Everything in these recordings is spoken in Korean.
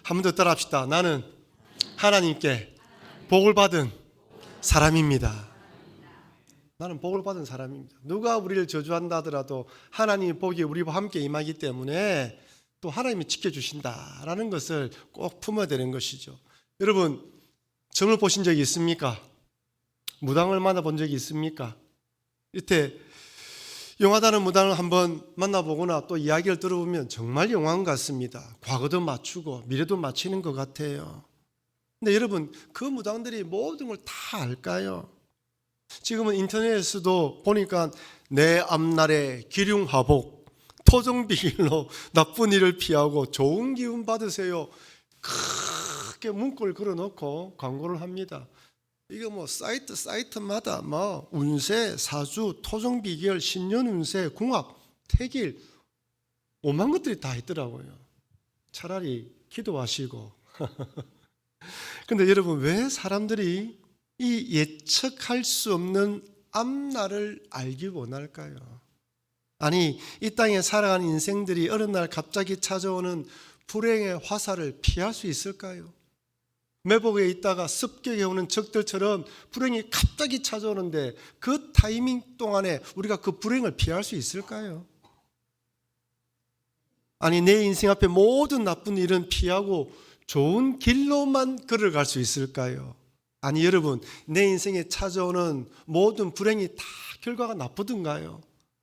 한 번 더 따라합시다. 나는 하나님께 복을 받은 사람입니다. 나는 복을 받은 사람입니다. 누가 우리를 저주한다 하더라도 하나님의 복이 우리와 함께 임하기 때문에 또 하나님이 지켜주신다라는 것을 꼭 품어야 되는 것이죠. 여러분, 점을 보신 적이 있습니까? 무당을 만나본 적이 있습니까? 이때 용하다는 무당을 한번 만나보거나 또 이야기를 들어보면 정말 용한 것 같습니다. 과거도 맞추고 미래도 맞추는 것 같아요. 근데 여러분, 그 무당들이 모든 걸 다 알까요? 지금은 인터넷에서도 보니까 내 앞날에 기륭하복, 토종비길로 나쁜 일을 피하고 좋은 기운 받으세요. 크게 문구를 걸어놓고 광고를 합니다. 이거 뭐 사이트마다 뭐 운세, 사주, 토종비결, 신년운세, 궁합, 태길 오만 것들이 다 있더라고요. 차라리 기도하시고. 근데 여러분, 왜 사람들이 이 예측할 수 없는 앞날을 알기 원할까요? 아니, 이 땅에 살아가는 인생들이 어느 날 갑자기 찾아오는 불행의 화살을 피할 수 있을까요? 매복에 있다가 습격에 오는 적들처럼 불행이 갑자기 찾아오는데 그 타이밍 동안에 우리가 그 불행을 피할 수 있을까요? 아니, 내 인생 앞에 모든 나쁜 일은 피하고 좋은 길로만 걸어갈 수 있을까요? 아니, 여러분, 내 인생에 찾아오는 모든 불행이 다 결과가 나쁘던가요?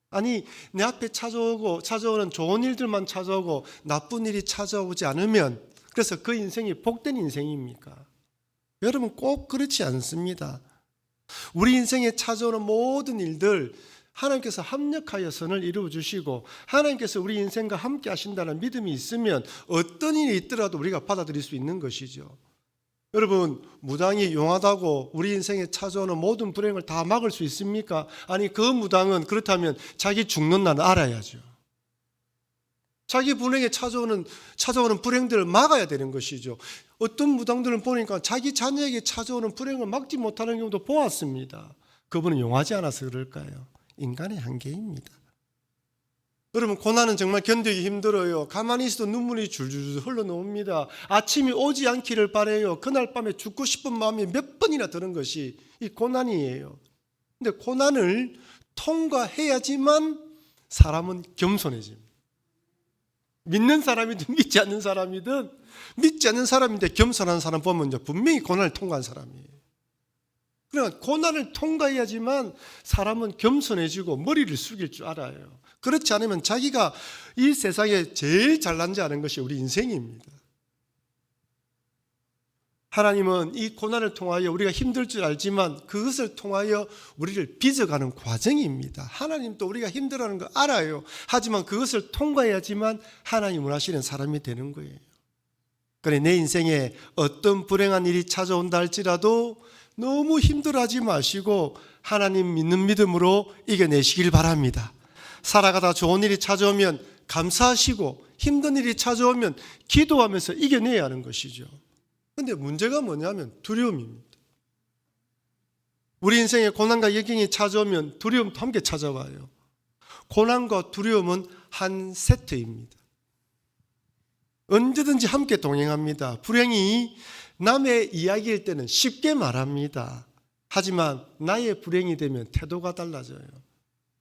아니, 내 앞에 찾아오는 좋은 일들만 찾아오고 나쁜 일이 찾아오지 않으면 그래서 그 인생이 복된 인생입니까? 여러분, 꼭 그렇지 않습니다. 우리 인생에 찾아오는 모든 일들 하나님께서 합력하여 선을 이루어 주시고 하나님께서 우리 인생과 함께 하신다는 믿음이 있으면 어떤 일이 있더라도 우리가 받아들일 수 있는 것이죠. 여러분, 무당이 용하다고 우리 인생에 찾아오는 모든 불행을 다 막을 수 있습니까? 아니, 그 무당은 그렇다면 자기 죽는 날 알아야죠. 자기 불행에 찾아오는 불행들을 막아야 되는 것이죠. 어떤 무당들은 보니까 자기 자녀에게 찾아오는 불행을 막지 못하는 경우도 보았습니다. 그분은 용하지 않아서 그럴까요? 인간의 한계입니다. 여러분, 고난은 정말 견디기 힘들어요. 가만히 있어도 눈물이 줄줄 흘러나옵니다. 아침이 오지 않기를 바라요. 그날 밤에 죽고 싶은 마음이 몇 번이나 드는 것이 이 고난이에요. 근데 고난을 통과해야지만 사람은 겸손해집니다. 믿는 사람이든 믿지 않는 사람이든 믿지 않는 사람인데 겸손한 사람 보면 분명히 고난을 통과한 사람이에요. 그러니까 고난을 통과해야지만 사람은 겸손해지고 머리를 숙일 줄 알아요. 그렇지 않으면 자기가 이 세상에 제일 잘난 지 아는 것이 우리 인생입니다. 하나님은 이 고난을 통하여 우리가 힘들 줄 알지만 그것을 통하여 우리를 빚어가는 과정입니다. 하나님도 우리가 힘들어하는 거 알아요. 하지만 그것을 통과해야지만 하나님 원하시는 사람이 되는 거예요. 그래, 내 인생에 어떤 불행한 일이 찾아온다 할지라도 너무 힘들어하지 마시고 하나님 믿는 믿음으로 이겨내시길 바랍니다. 살아가다 좋은 일이 찾아오면 감사하시고 힘든 일이 찾아오면 기도하면서 이겨내야 하는 것이죠. 그런데 문제가 뭐냐면 두려움입니다. 우리 인생에 고난과 역경이 찾아오면 두려움도 함께 찾아와요. 고난과 두려움은 한 세트입니다. 언제든지 함께 동행합니다. 불행이 남의 이야기일 때는 쉽게 말합니다. 하지만 나의 불행이 되면 태도가 달라져요.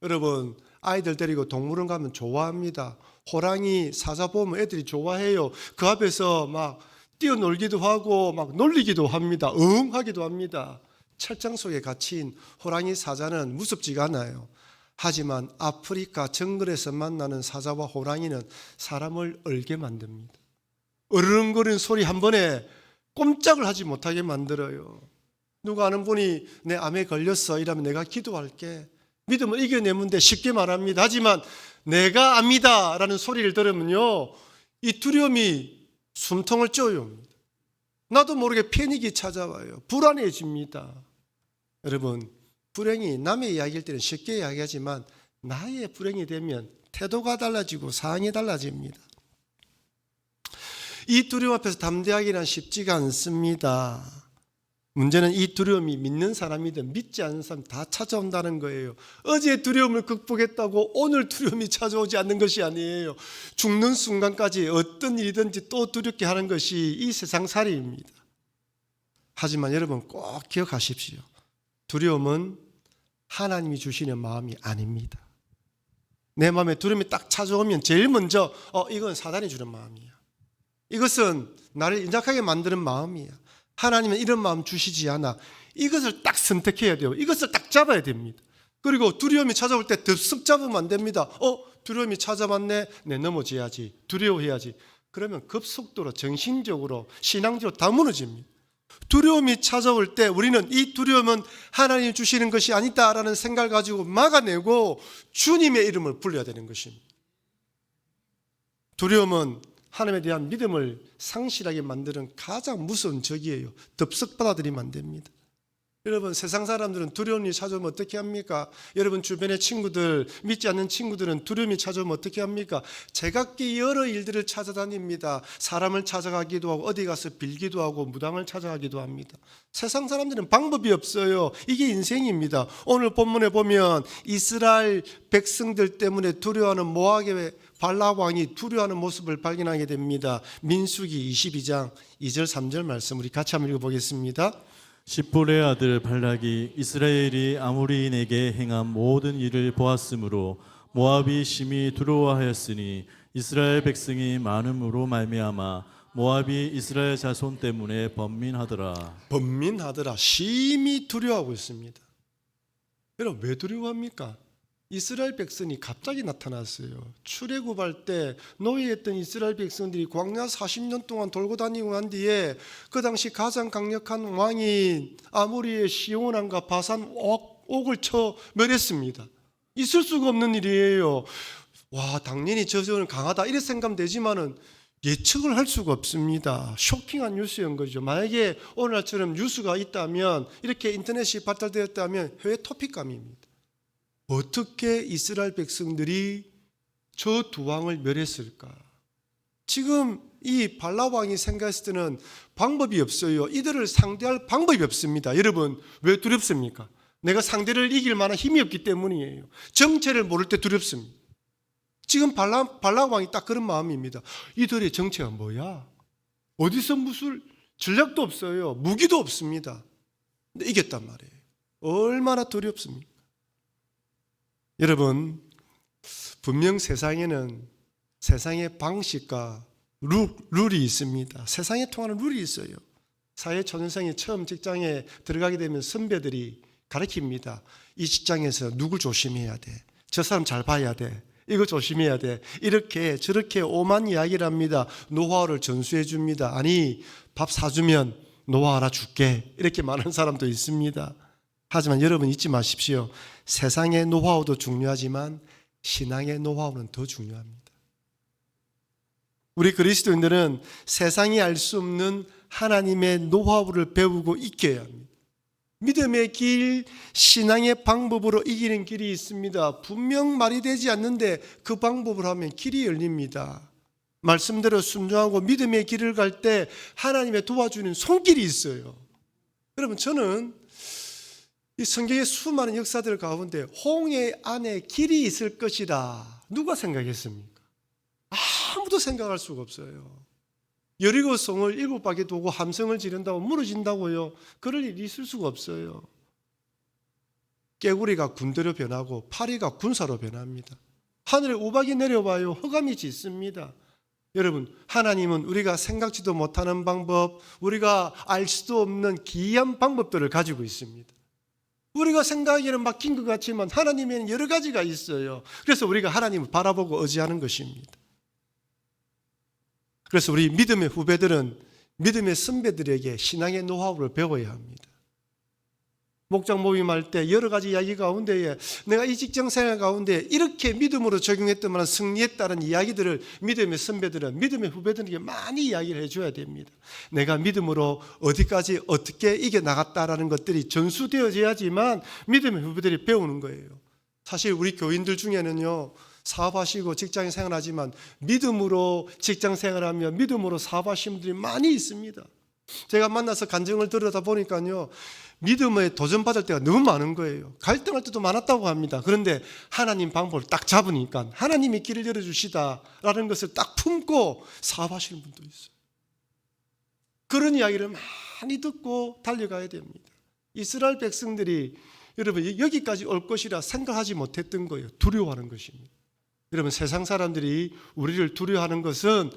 여러분, 아이들 데리고 동물원 가면 좋아합니다. 호랑이, 사자 보면 애들이 좋아해요. 그 앞에서 막 뛰어놀기도 하고 막 놀리기도 합니다. 하기도 합니다. 철장 속에 갇힌 호랑이, 사자는 무섭지가 않아요. 하지만 아프리카 정글에서 만나는 사자와 호랑이는 사람을 얼게 만듭니다. 으르렁거리는 소리 한 번에 꼼짝을 하지 못하게 만들어요. 누가 아는 분이 내 암에 걸렸어 이러면 내가 기도할게. 믿음을 이겨내는데 쉽게 말합니다. 하지만 내가 압니다 라는 소리를 들으면요, 이 두려움이 숨통을 쪼여옵니다. 나도 모르게 패닉이 찾아와요. 불안해집니다. 여러분, 불행이 남의 이야기일 때는 쉽게 이야기하지만 나의 불행이 되면 태도가 달라지고 상황이 달라집니다. 이 두려움 앞에서 담대하기는 쉽지가 않습니다. 문제는 이 두려움이 믿는 사람이든 믿지 않는 사람 다 찾아온다는 거예요. 어제 두려움을 극복했다고 오늘 두려움이 찾아오지 않는 것이 아니에요. 죽는 순간까지 어떤 일이든지 또 두렵게 하는 것이 이 세상살이입니다. 하지만 여러분 꼭 기억하십시오. 두려움은 하나님이 주시는 마음이 아닙니다. 내 마음에 두려움이 딱 찾아오면 제일 먼저 이건 사단이 주는 마음이야. 이것은 나를 인작하게 만드는 마음이야. 하나님은 이런 마음 주시지 않아. 이것을 딱 선택해야 돼요. 이것을 딱 잡아야 됩니다. 그리고 두려움이 찾아올 때 덥석 잡으면 안 됩니다. 두려움이 찾아왔네. 내 넘어져야지. 두려워해야지. 그러면 급속도로 정신적으로 신앙적으로 다 무너집니다. 두려움이 찾아올 때 우리는 이 두려움은 하나님이 주시는 것이 아니다라는 생각을 가지고 막아내고 주님의 이름을 불러야 되는 것입니다. 두려움은 하나님에 대한 믿음을 상실하게 만드는 가장 무서운 적이에요. 덥석 받아들이면 안 됩니다. 여러분 세상 사람들은 두려움이 찾아오면 어떻게 합니까? 여러분 주변의 친구들, 믿지 않는 친구들은 두려움이 찾아오면 어떻게 합니까? 제각기 여러 일들을 찾아다닙니다. 사람을 찾아가기도 하고 어디 가서 빌기도 하고 무당을 찾아가기도 합니다. 세상 사람들은 방법이 없어요. 이게 인생입니다. 오늘 본문에 보면 이스라엘 백성들 때문에 두려워하는 모압의 발락 왕이 두려워하는 모습을 발견하게 됩니다. 민수기 22장 2절 3절 말씀 우리 같이 한번 읽어보겠습니다. 십볼의 아들 발락이 이스라엘이 아모리인에게 행한 모든 일을 보았으므로 모압이 심히 두려워하였으니 이스라엘 백성이 많음으로 말미암아 모압이 이스라엘 자손 때문에 번민하더라. 심히 두려워하고 있습니다. 여러분 왜 두려워합니까? 이스라엘 백성이 갑자기 나타났어요. 출애굽할 때 노예했던 이스라엘 백성들이 광야 40년 동안 돌고 다니고 난 뒤에 그 당시 가장 강력한 왕인 아모리의 시온 왕과 바산 옥을 쳐 멸했습니다. 있을 수가 없는 일이에요. 와, 당연히 저 지역은 강하다 이렇게 생각하면 되지만은 예측을 할 수가 없습니다. 쇼킹한 뉴스인 거죠. 만약에 오늘날처럼 뉴스가 있다면 이렇게 인터넷이 발달되었다면 해외 토픽감입니다. 어떻게 이스라엘 백성들이 저 두 왕을 멸했을까? 지금 이 발락 왕이 생각했을 때는 방법이 없어요. 이들을 상대할 방법이 없습니다. 여러분 왜 두렵습니까? 내가 상대를 이길 만한 힘이 없기 때문이에요. 정체를 모를 때 두렵습니다. 지금 발락 왕이 딱 그런 마음입니다. 이들의 정체가 뭐야? 어디서 무슨 전략도 없어요. 무기도 없습니다. 근데 이겼단 말이에요. 얼마나 두렵습니까? 여러분 분명 세상에는 세상의 방식과 룰이 있습니다. 세상에 통하는 룰이 있어요. 사회초년생이 처음 직장에 들어가게 되면 선배들이 가르칩니다. 이 직장에서 누굴 조심해야 돼. 저 사람 잘 봐야 돼. 이거 조심해야 돼. 이렇게 저렇게 오만 이야기를 합니다. 노하우를 전수해 줍니다. 아니 밥 사주면 노하우 하나 줄게. 이렇게 말하는 사람도 있습니다. 하지만 여러분 잊지 마십시오. 세상의 노하우도 중요하지만 신앙의 노하우는 더 중요합니다. 우리 그리스도인들은 세상이 알 수 없는 하나님의 노하우를 배우고 익혀야 합니다. 믿음의 길, 신앙의 방법으로 이기는 길이 있습니다. 분명 말이 되지 않는데 그 방법을 하면 길이 열립니다. 말씀대로 순종하고 믿음의 길을 갈 때 하나님의 도와주는 손길이 있어요. 여러분 저는 이 성경의 수많은 역사들 가운데 홍해 안에 길이 있을 것이다. 누가 생각했습니까? 아무도 생각할 수가 없어요. 여리고 성을 7바퀴 도고 함성을 지른다고 무너진다고요? 그럴 일이 있을 수가 없어요. 깨구리가 군대로 변하고 파리가 군사로 변합니다. 하늘에 우박이 내려와요. 흑암이 짙습니다. 여러분 하나님은 우리가 생각지도 못하는 방법, 우리가 알 수도 없는 기이한 방법들을 가지고 있습니다. 우리가 생각하기에는 막힌 것 같지만 하나님에는 여러 가지가 있어요. 그래서 우리가 하나님을 바라보고 의지하는 것입니다. 그래서 우리 믿음의 후배들은 믿음의 선배들에게 신앙의 노하우를 배워야 합니다. 목장 모임할 때 여러 가지 이야기 가운데에 내가 이 직장 생활 가운데 이렇게 믿음으로 적용했더만 승리했다는 이야기들을 믿음의 선배들은 믿음의 후배들에게 많이 이야기를 해줘야 됩니다. 내가 믿음으로 어디까지 어떻게 이겨나갔다라는 것들이 전수되어져야지만 믿음의 후배들이 배우는 거예요. 사실 우리 교인들 중에는요 사업하시고 직장 생활하지만 믿음으로 직장 생활하며 믿음으로 사업하시는 분들이 많이 있습니다. 제가 만나서 간증을 들으다 보니까요, 믿음에 도전받을 때가 너무 많은 거예요. 갈등할 때도 많았다고 합니다. 그런데 하나님 방법을 딱 잡으니까 하나님이 길을 열어주시다라는 것을 딱 품고 사업하시는 분도 있어요. 그런 이야기를 많이 듣고 달려가야 됩니다. 이스라엘 백성들이 여러분 여기까지 올 것이라 생각하지 못했던 거예요. 두려워하는 것입니다. 여러분 세상 사람들이 우리를 두려워하는 것은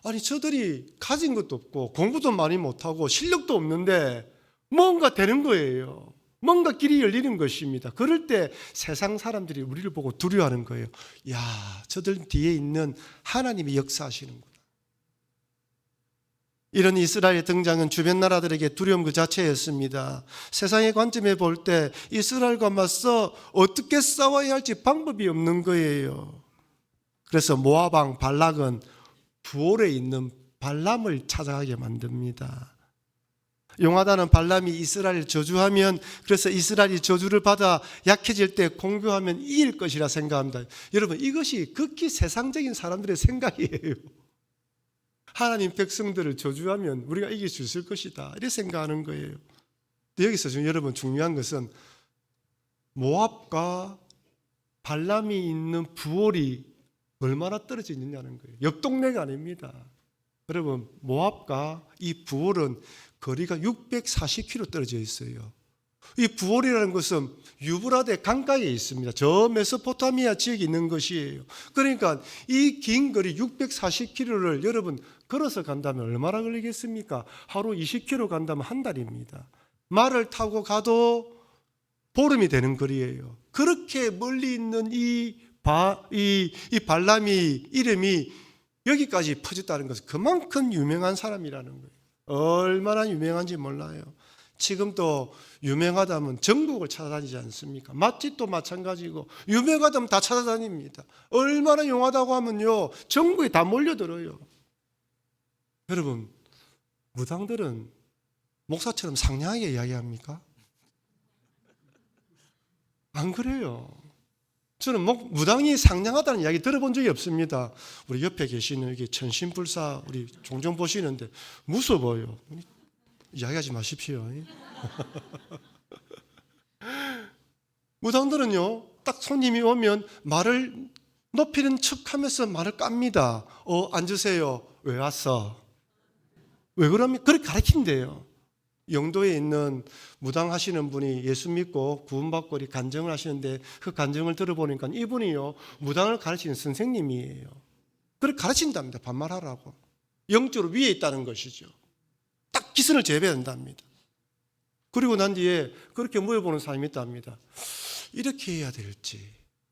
아니 저들이 가진 것도 없고 공부도 많이 못하고 실력도 없는데 뭔가 되는 거예요. 뭔가 길이 열리는 것입니다. 그럴 때 세상 사람들이 우리를 보고 두려워하는 거예요. 야, 저들 뒤에 있는 하나님이 역사하시는구나. 이런 이스라엘의 등장은 주변 나라들에게 두려움 그 자체였습니다. 세상의 관점에 볼 때 이스라엘과 맞서 어떻게 싸워야 할지 방법이 없는 거예요. 그래서 모압 왕 발락은 부올에 있는 발람을 찾아가게 만듭니다. 용하다는 발람이 이스라엘을 저주하면, 그래서 이스라엘이 저주를 받아 약해질 때 공교하면 이길 것이라 생각합니다. 여러분 이것이 극히 세상적인 사람들의 생각이에요. 하나님 백성들을 저주하면 우리가 이길 수 있을 것이다 이렇게 생각하는 거예요. 근데 여기서 지금 여러분 중요한 것은 모압과 발람이 있는 부올이 얼마나 떨어져 있느냐는 거예요. 옆 동네가 아닙니다. 여러분 모압과 이 부올은 거리가 640km 떨어져 있어요. 이 부올이라는 것은 유브라데 강가에 있습니다. 저 메소포타미아 지역에 있는 것이에요. 그러니까 이 긴 거리 640km를 여러분 걸어서 간다면 얼마나 걸리겠습니까? 하루 20km 간다면 한 달입니다. 말을 타고 가도 보름이 되는 거리예요. 그렇게 멀리 있는 이 발람이 이름이 여기까지 퍼졌다는 것은 그만큼 유명한 사람이라는 거예요. 얼마나 유명한지 몰라요. 지금도 유명하다면 전국을 찾아다니지 않습니까? 맛집도 마찬가지고 유명하다면 다 찾아다닙니다. 얼마나 용하다고 하면요 전국에 다 몰려들어요. 여러분 무당들은 목사처럼 상냥하게 이야기합니까? 안 그래요. 저는 무당이 상냥하다는 이야기 들어본 적이 없습니다. 우리 옆에 계시는 여기 천신불사 우리 종종 보시는데 무서워요. 이야기하지 마십시오. 무당들은요 딱 손님이 오면 말을 높이는 척하면서 말을 깝니다. 앉으세요. 왜 왔어? 왜 그럽니까? 그렇게 가르친대요. 영도에 있는 무당 하시는 분이 예수 믿고 구원받고 간증을 하시는데 그 간증을 들어보니까 이분이요 무당을 가르치는 선생님이에요. 그렇게 가르친답니다. 반말하라고. 영적으로 위에 있다는 것이죠. 딱 기선을 제배한답니다. 그리고 난 뒤에 그렇게 물어보는 사람이 있답니다. 이렇게 해야 될지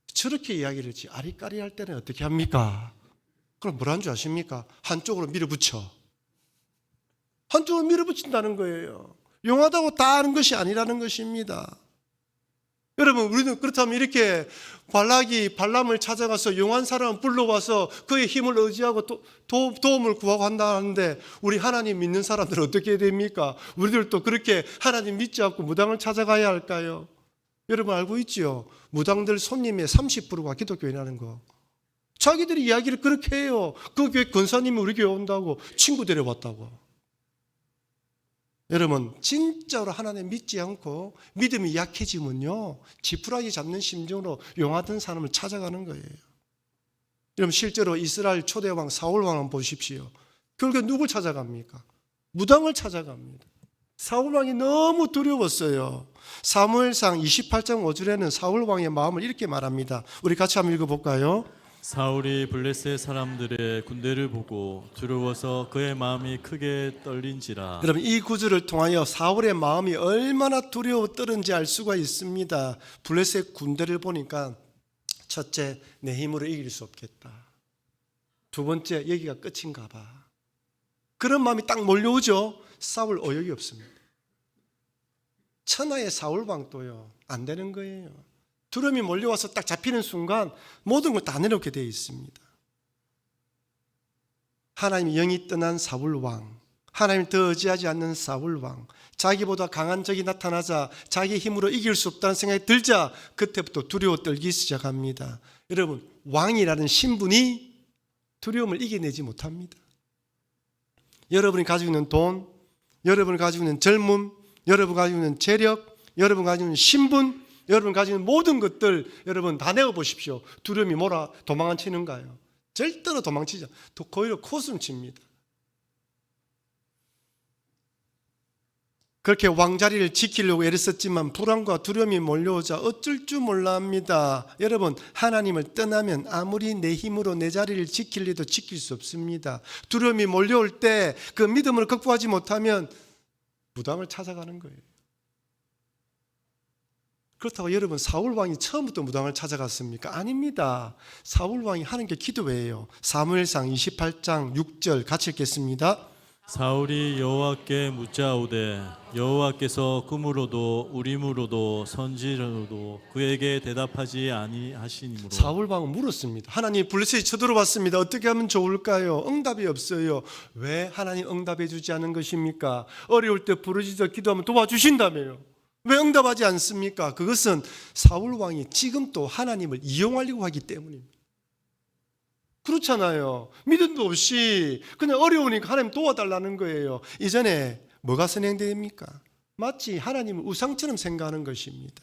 저렇게 이야기를 할지 아리까리 할 때는 어떻게 합니까? 그럼 뭐라는 줄 아십니까? 한쪽으로 밀어붙여. 한쪽으로 밀어붙인다는 거예요. 용하다고 다 아는 것이 아니라는 것입니다. 여러분 우리는 그렇다면 이렇게 발람을 찾아가서 용한 사람을 불러와서 그의 힘을 의지하고 도움을 구하고 한다는데 우리 하나님 믿는 사람들은 어떻게 됩니까? 우리들도 그렇게 하나님 믿지 않고 무당을 찾아가야 할까요? 여러분 알고 있죠? 무당들 손님의 30%가 기독교인이라는 거. 자기들이 이야기를 그렇게 해요. 그 교회 권사님이 우리 교회 온다고 친구 데려왔다고. 여러분 진짜로 하나님 믿지 않고 믿음이 약해지면요 지푸라기 잡는 심정으로 용하던 사람을 찾아가는 거예요. 여러분 실제로 이스라엘 초대왕 사울왕 한번 보십시오. 결국에 누굴 찾아갑니까? 무당을 찾아갑니다. 사울왕이 너무 두려웠어요. 사무엘상 28장 5절에는 사울왕의 마음을 이렇게 말합니다. 우리 같이 한번 읽어볼까요? 사울이 블레셋 사람들의 군대를 보고 두려워서 그의 마음이 크게 떨린지라. 여러분 이 구절을 통하여 사울의 마음이 얼마나 두려워 떨은지 알 수가 있습니다. 블레셋 군대를 보니까 첫째 내 힘으로 이길 수 없겠다. 두 번째 여기가 끝인가 봐. 그런 마음이 딱 몰려오죠. 싸울 의욕이 없습니다. 천하의 사울왕도요 안 되는 거예요. 두려움이 몰려와서 딱 잡히는 순간 모든 걸 다 내놓게 되어 있습니다. 하나님의 영이 떠난 사울왕, 하나님을 더 의지하지 않는 사울왕, 자기보다 강한 적이 나타나자 자기 힘으로 이길 수 없다는 생각이 들자 그때부터 두려워 떨기 시작합니다. 여러분 왕이라는 신분이 두려움을 이겨내지 못합니다. 여러분이 가지고 있는 돈, 여러분 가지고 있는 젊음, 여러분 가지고 있는 재력, 여러분 가지고 있는 신분, 여러분 가지고 있는 모든 것들 여러분 다 내어보십시오. 두려움이 뭐라 도망치는가요? 절대로 도망치지 않아요. 오히려 코숨칩니다. 그렇게 왕자리를 지키려고 애를 썼지만 불안과 두려움이 몰려오자 어쩔 줄 몰라 합니다. 여러분, 하나님을 떠나면 아무리 내 힘으로 내 자리를 지키려도 지킬 수 없습니다. 두려움이 몰려올 때 그 믿음을 극복하지 못하면 무당을 찾아가는 거예요. 그렇다고 여러분, 사울왕이 처음부터 무당을 찾아갔습니까? 아닙니다. 사울왕이 하는 게 기도예요. 사무엘상 28장 6절 같이 읽겠습니다. 사울이 여호와께 묻자오되 여호와께서 꿈으로도 우림으로도 선지로도 그에게 대답하지 아니하시니므로. 사울왕은 물었습니다. 하나님, 블레셋이 쳐들어왔습니다. 어떻게 하면 좋을까요? 응답이 없어요. 왜 하나님 응답해 주지 않은 것입니까? 어려울 때 부르짖어 기도하면 도와주신다며요. 왜 응답하지 않습니까? 그것은 사울왕이 지금 또 하나님을 이용하려고 하기 때문입니다. 그렇잖아요. 믿음도 없이 그냥 어려우니까 하나님 도와달라는 거예요. 이전에 뭐가 선행됩니까? 마치 하나님을 우상처럼 생각하는 것입니다.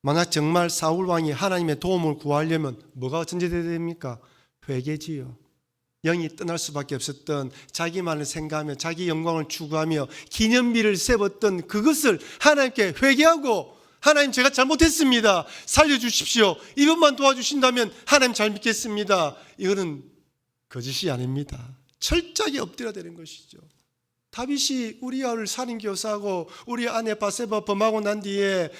만약 정말 사울왕이 하나님의 도움을 구하려면 뭐가 전제되어야 됩니까? 회개지요. 영이 떠날 수밖에 없었던, 자기만을 생각하며 자기 영광을 추구하며 기념비를 세웠던 그것을 하나님께 회개하고, 하나님, 제가 잘못했습니다. 살려주십시오. 이것만 도와주신다면 하나님 잘 믿겠습니다. 이거는 거짓이 아닙니다. 철저하게 엎드려야 되는 것이죠. 다윗이 우리아를 살인교사하고 우리 아내 바세바 범하고 난 뒤에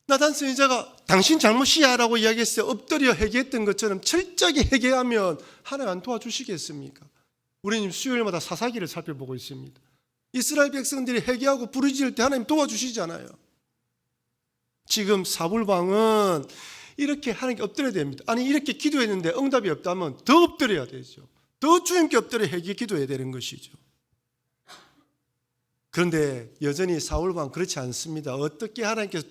나단 선지자가 당신 잘못이야 라고 이야기했어요. 엎드려 회개했던 것처럼 철저하게 회개하면 하나님 안 도와주시겠습니까? 우리는 수요일마다 사사기를 살펴보고 있습니다. 이스라엘 백성들이 회개하고 부르짖을 때 하나님 도와주시잖아요. 지금 사울왕은 이렇게 하나님께 엎드려야 됩니다. 아니, 이렇게 기도했는데 응답이 없다면 더 엎드려야 되죠. 더 주님께 엎드려 회개 기도해야 되는 것이죠. 그런데 여전히 사울왕 그렇지 않습니다. 어떻게 하나님께서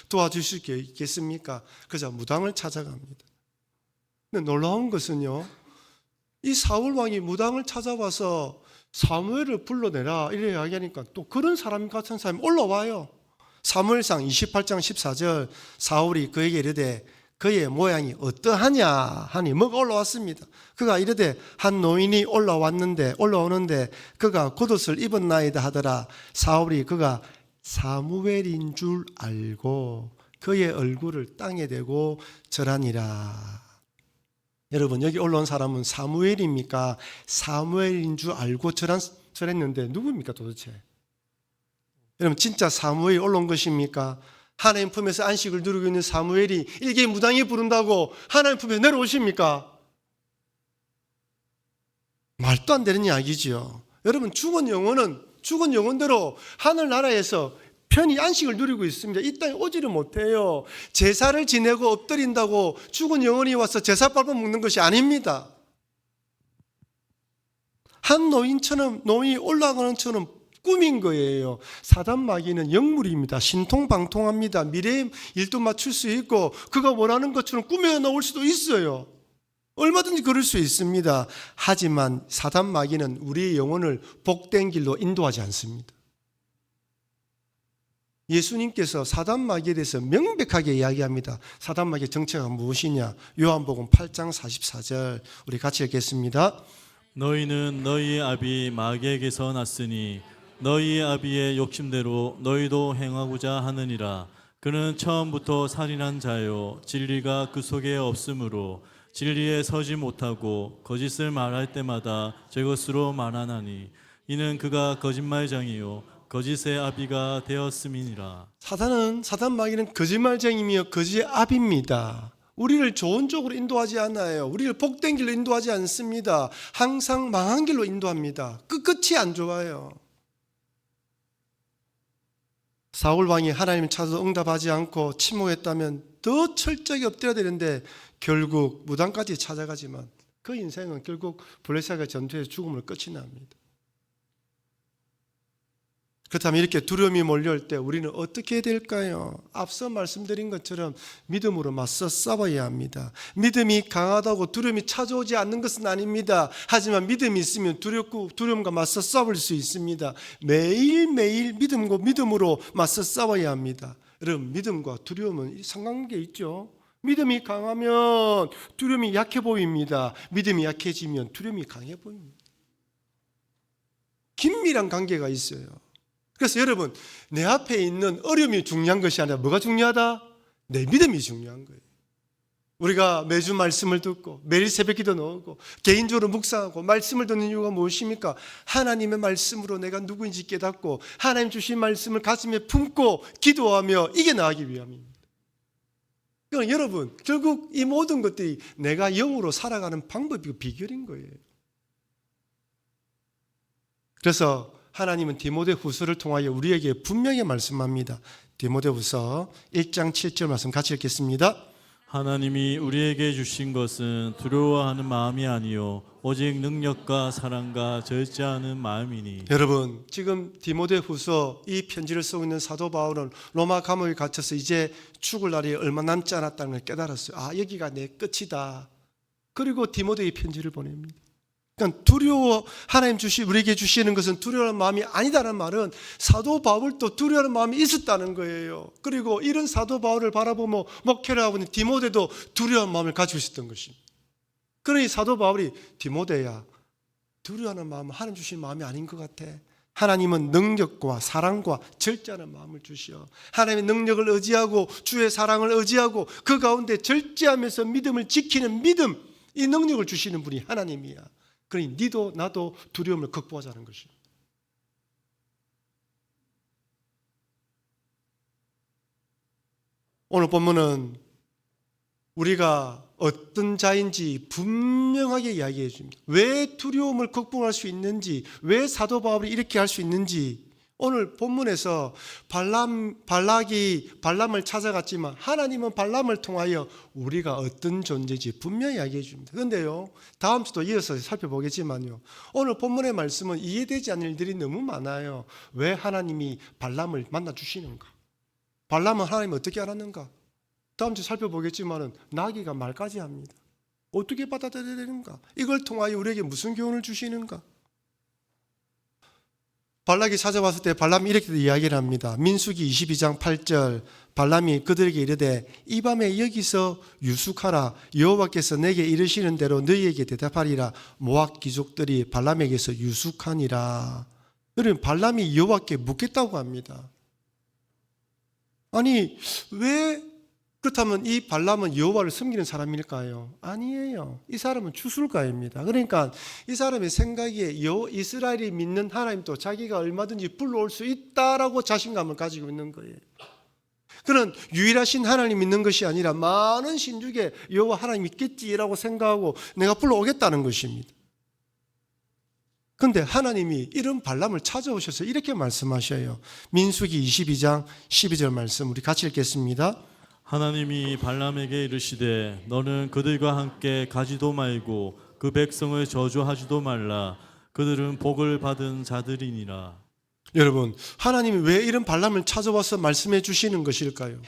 도와주시겠습니까? 그저 무당을 찾아갑니다. 근데 놀라운 것은요, 이 사울왕이 무당을 찾아와서 사무엘을 불러내라 이래 이야기하니까 또 그런 사람 같은 사람이 올라와요. 사무엘상 28장 14절, 사울이 그에게 이르되 그의 모양이 어떠하냐 하니 뭐가 올라왔습니다. 그가 이르되 한 노인이 올라오는데 그가 겉옷을 입었나이다 하더라. 사울이 그가 사무엘인 줄 알고 그의 얼굴을 땅에 대고 절하니라. 여러분, 여기 올라온 사람은 사무엘입니까? 사무엘인 줄 알고 절했는데 누구입니까 도대체? 여러분, 진짜 사무엘이 올라온 것입니까? 하나님 품에서 안식을 누리고 있는 사무엘이 일개 무당이 부른다고 하나님 품에 내려오십니까? 말도 안 되는 이야기죠. 여러분, 죽은 영혼은 죽은 영혼대로 하늘나라에서 편히 안식을 누리고 있습니다. 이 땅에 오지를 못해요. 제사를 지내고 엎드린다고 죽은 영혼이 와서 제사 밟아 먹는 것이 아닙니다. 한 노인이 올라가는 것처럼 꿈인 거예요. 사단 마귀는 영물입니다. 신통방통합니다. 미래의 일도 맞출 수 있고 그가 원하는 것처럼 꿈에 나올 수도 있어요. 얼마든지 그럴 수 있습니다. 하지만 사단 마귀는 우리의 영혼을 복된 길로 인도하지 않습니다. 예수님께서 사단 마귀에 대해서 명백하게 이야기합니다. 사단 마귀의 정체가 무엇이냐? 요한복음 8장 44절 우리 같이 읽겠습니다. 너희는 너희 아비 마귀에게서 났으니 너희 아비의 욕심대로 너희도 행하고자 하느니라. 그는 처음부터 살인한 자요 진리가 그 속에 없으므로 진리에 서지 못하고 거짓을 말할 때마다 제 것으로 말하나니 이는 그가 거짓말장이요 거짓의 아비가 되었음이니라. 사단 마귀는 거짓말쟁이며 거짓의 아비입니다. 우리를 좋은 쪽으로 인도하지 않아요. 우리를 복된 길로 인도하지 않습니다. 항상 망한 길로 인도합니다. 끝이 안 좋아요. 사울왕이 하나님을 찾아서 응답하지 않고 침묵했다면 더 철저하게 엎드려야 되는데 결국 무당까지 찾아가지만 그 인생은 결국 블레셋과 전투에서 죽음을 끝이 납니다. 그렇다면 이렇게 두려움이 몰려올 때 우리는 어떻게 해야 될까요? 앞서 말씀드린 것처럼 믿음으로 맞서 싸워야 합니다. 믿음이 강하다고 두려움이 찾아오지 않는 것은 아닙니다. 하지만 믿음이 있으면 두려움과 맞서 싸울 수 있습니다. 매일매일 믿음으로 맞서 싸워야 합니다. 여러분, 믿음과 두려움은 상관관계 있죠. 믿음이 강하면 두려움이 약해 보입니다. 믿음이 약해지면 두려움이 강해 보입니다. 긴밀한 관계가 있어요. 그래서 여러분, 내 앞에 있는 어려움이 중요한 것이 아니라 뭐가 중요하다? 내 믿음이 중요한 거예요. 우리가 매주 말씀을 듣고 매일 새벽기도 나오고 개인적으로 묵상하고 말씀을 듣는 이유가 무엇입니까? 하나님의 말씀으로 내가 누구인지 깨닫고 하나님 주신 말씀을 가슴에 품고 기도하며 이겨나가기 위함입니다. 그러니까 여러분, 결국 이 모든 것들이 내가 영으로 살아가는 방법이고 비결인 거예요. 그래서 하나님은 디모데후서를 통하여 우리에게 분명히 말씀합니다. 디모데후서 1장 7절 말씀 같이 읽겠습니다. 하나님이 우리에게 주신 것은 두려워하는 마음이 아니요 오직 능력과 사랑과 절제하는 마음이니. 여러분, 지금 디모데후서 이 편지를 쓰고 있는 사도 바울은 로마 감옥에 갇혀서 이제 죽을 날이 얼마 남지 않았다는 걸 깨달았어요. 아, 여기가 내 끝이다. 그리고 디모데의 편지를 보냅니다. 그러니까 하나님 우리에게 주시는 것은 두려워하는 마음이 아니다라는 말은 사도 바울도 두려워하는 마음이 있었다는 거예요. 그리고 이런 사도 바울을 바라보며 목회를 하고 있는 디모데도 두려워하는 마음을 가지고 있었던 것입니다. 그러니 사도 바울이 디모데야, 두려워하는 마음은 하나님 주신 마음이 아닌 것 같아. 하나님은 능력과 사랑과 절제하는 마음을 주시어 하나님의 능력을 의지하고 주의 사랑을 의지하고 그 가운데 절제하면서 믿음을 지키는 믿음, 이 능력을 주시는 분이 하나님이야. 그러니 니도 나도 두려움을 극복하자는 것입니다. 오늘 본문은 우리가 어떤 자인지 분명하게 이야기해 줍니다. 왜 두려움을 극복할 수 있는지, 왜 사도 바울이 이렇게 할 수 있는지. 오늘 본문에서 발락이 발람을 찾아갔지만 하나님은 발람을 통하여 우리가 어떤 존재인지 분명히 이야기해 줍니다. 그런데요, 다음 주도 이어서 살펴보겠지만요, 오늘 본문의 말씀은 이해되지 않는 일들이 너무 많아요. 왜 하나님이 발람을 만나 주시는가? 발람은 하나님이 어떻게 알았는가? 다음 주 살펴보겠지만은 나귀가 말까지 합니다. 어떻게 받아들여야 되는가? 이걸 통하여 우리에게 무슨 교훈을 주시는가? 발락이 찾아왔을 때 발람이 이렇게 이야기를 합니다. 민수기 22장 8절, 발람이 그들에게 이르되 이 밤에 여기서 유숙하라. 여호와께서 내게 이르시는 대로 너희에게 대답하리라. 모압 귀족들이 발람에게서 유숙하니라. 여러분, 발람이 여호와께 묻겠다고 합니다. 아니, 왜 그렇다면 이 발람은 여호와를 섬기는 사람일까요? 아니에요. 이 사람은 추술가입니다. 그러니까 이 사람의 생각에 이스라엘이 믿는 하나님도 자기가 얼마든지 불러올 수 있다라고 자신감을 가지고 있는 거예요. 그는 유일하신 하나님 믿는 것이 아니라 많은 신 중에 여호와 하나님 있겠지라고 생각하고 내가 불러오겠다는 것입니다. 그런데 하나님이 이런 발람을 찾아오셔서 이렇게 말씀하셔요. 민수기 22장 12절 말씀 우리 같이 읽겠습니다. 하나님이 발람에게 이르시되 너는 그들과 함께 가지도 말고 그 백성을 저주하지도 말라. 그들은 복을 받은 자들이니라. 여러분, 하나님이 왜 이런 발람을 찾아와서 말씀해 주시는 것일까요?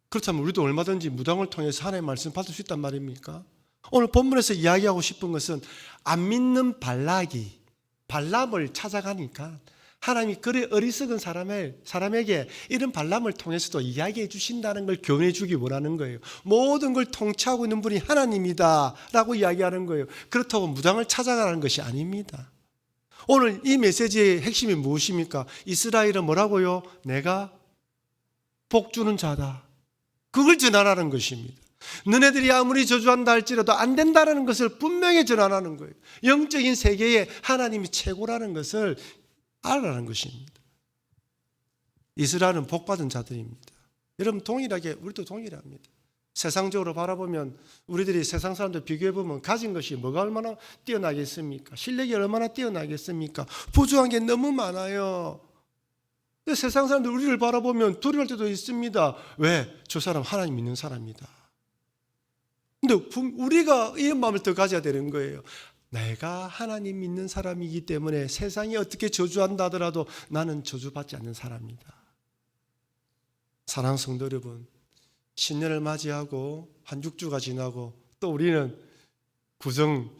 그렇다면 우리도 얼마든지 무당을 통해서 하나님의 말씀 받을 수 있단 말입니까? 오늘 본문에서 이야기하고 싶은 것은 안 믿는 발람을 찾아가니까 하나님이 그래 어리석은 사람에게 이런 발람을 통해서도 이야기해 주신다는 걸 교훈해 주기 원하는 거예요. 모든 걸 통치하고 있는 분이 하나님이다 라고 이야기하는 거예요. 그렇다고 무당을 찾아가라는 것이 아닙니다. 오늘 이 메시지의 핵심이 무엇입니까? 이스라엘은 뭐라고요? 내가 복 주는 자다. 그걸 전하라는 것입니다. 너네들이 아무리 저주한다 할지라도 안 된다는 것을 분명히 전하라는 거예요. 영적인 세계에 하나님이 최고라는 것을 알아라는 것입니다. 이스라엘은 복받은 자들입니다. 여러분, 동일하게 우리도 동일합니다. 세상적으로 바라보면 우리들이 세상 사람들 비교해보면 가진 것이 뭐가 얼마나 뛰어나겠습니까? 실력이 얼마나 뛰어나겠습니까? 부족한 게 너무 많아요. 근데 세상 사람들 우리를 바라보면 두려울 때도 있습니다. 왜? 저 사람 하나님 믿는 사람이다. 근데 우리가 이런 마음을 더 가져야 되는 거예요. 내가 하나님 믿는 사람이기 때문에 세상이 어떻게 저주한다 하더라도 나는 저주받지 않는 사람이다. 사랑하는 성도 여러분, 신년을 맞이하고 한 6주가 지나고 또 우리는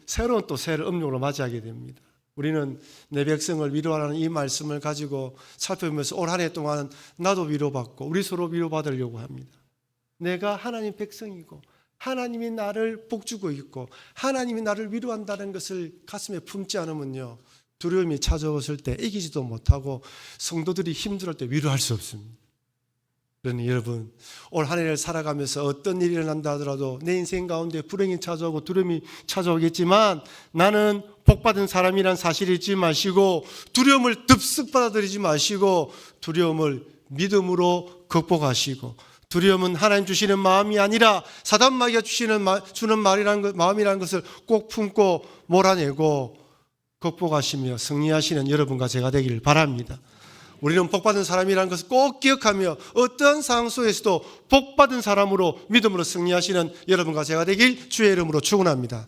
새로운 또 새를 음력으로 맞이하게 됩니다. 우리는 내 백성을 위로하라는 이 말씀을 가지고 살펴보면서 올 한 해 동안 나도 위로받고 우리 서로 위로받으려고 합니다. 내가 하나님 백성이고 하나님이 나를 복주고 있고 하나님이 나를 위로한다는 것을 가슴에 품지 않으면요, 두려움이 찾아왔을 때 이기지도 못하고 성도들이 힘들을 때 위로할 수 없습니다. 그러니 여러분, 올 한 해를 살아가면서 어떤 일이 일어난다 하더라도 내 인생 가운데 불행이 찾아오고 두려움이 찾아오겠지만 나는 복받은 사람이란 사실을 잊지 마시고 두려움을 덥석 받아들이지 마시고 두려움을 믿음으로 극복하시고, 두려움은 하나님 주시는 마음이 아니라 사단 마귀가 주는 마음이라는 것을 꼭 품고 몰아내고 극복하시며 승리하시는 여러분과 제가 되기를 바랍니다. 우리는 복받은 사람이라는 것을 꼭 기억하며 어떤 상황 속에서도 복받은 사람으로 믿음으로 승리하시는 여러분과 제가 되길 주의 이름으로 축원합니다.